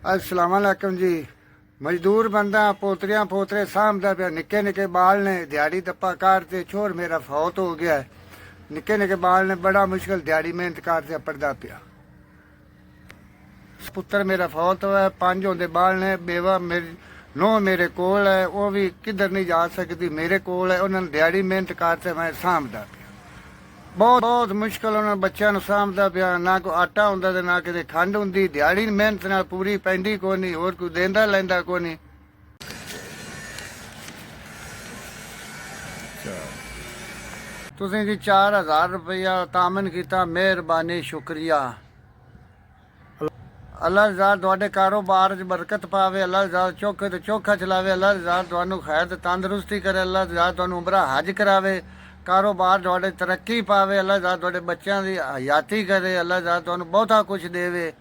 अस्सलाम वालेकुम जी। मजदूर बंदा पोतरियां पोतरे सामदा पिया। निक्के निक्के बाल ने, दिहाड़ी दप्पा करते। छोर मेरा फौत हो गया है। निक्के निक्के बाल ने, बड़ा मुश्किल दिहाड़ी मेहनत करते पढ़दा पिया। पुत्र मेरा फौत हुआ है। 5 होंदे बाल ने। बेवा मेरी नौ मेरे कोल है, वो भी किधर नहीं जा सकती, मेरे कोल है। उन्होंने दिहाड़ी मेहनत करते मैं सामदा पिया। बहुत बहुत मुश्किल उन्होंने बच्चों ਨੂੰ ਸਾਂਭਦਾ ਪਿਆ। ਨਾ ਕੋਈ ਆਟਾ ਹੁੰਦਾ ਤੇ ਨਾ ਕਿਤੇ ਖੰਡ ਹੁੰਦੀ। ਦਿਹਾੜੀ ਮਿਹਨਤ ਨਾਲ ਪੂਰੀ ਪੈਂਦੀ ਕੋਈ ਨਹੀਂ, ਹੋਰ ਕੋਈ ਦੇਂਦਾ ਲੈਂਦਾ ਕੋਈ ਨਹੀਂ। ਤੁਸੀਂ ਜੀ 4000 ਰੁਪਇਆ ਤਾਮਨ ਕੀਤਾ, ਮਿਹਰਬਾਨੀ ਸ਼ੁਕਰੀਆ। ਅੱਲਾਹ ਜ਼ਾਤ ਤੁਹਾਡੇ ਕਾਰੋਬਾਰ 'ਚ ਬਰਕਤ ਪਾਵੇ। ਅੱਲਾਹ ਜ਼ਾਤ ਚੋਖੇ ਤੇ ਚੋਖਾ ਚਲਾਵੇ। ਅੱਲਾਹ ਜ਼ਾਤ ਤੁਹਾਨੂੰ ਖੈਰ ਤੇ ਤੰਦਰੁਸਤੀ ਕਰੇ। ਅੱਲਾਹ ਜ਼ਾਤ ਤੁਹਾਨੂੰ ਉਮਰਾ ਹਜ ਕਰਾਵੇ। ਕਾਰੋਬਾਰ ਤੁਹਾਡੇ ਤਰੱਕੀ ਪਾਵੇ। ਅੱਲਾਹ ਜ਼ਾਤ ਤੁਹਾਡੇ ਬੱਚਿਆਂ ਦੀ ਹਯਾਤੀ ਕਰੇ। ਅੱਲਾਹ ਜ਼ਾਤ ਤੁਹਾਨੂੰ ਬਹੁਤਾ ਕੁਝ ਦੇਵੇ।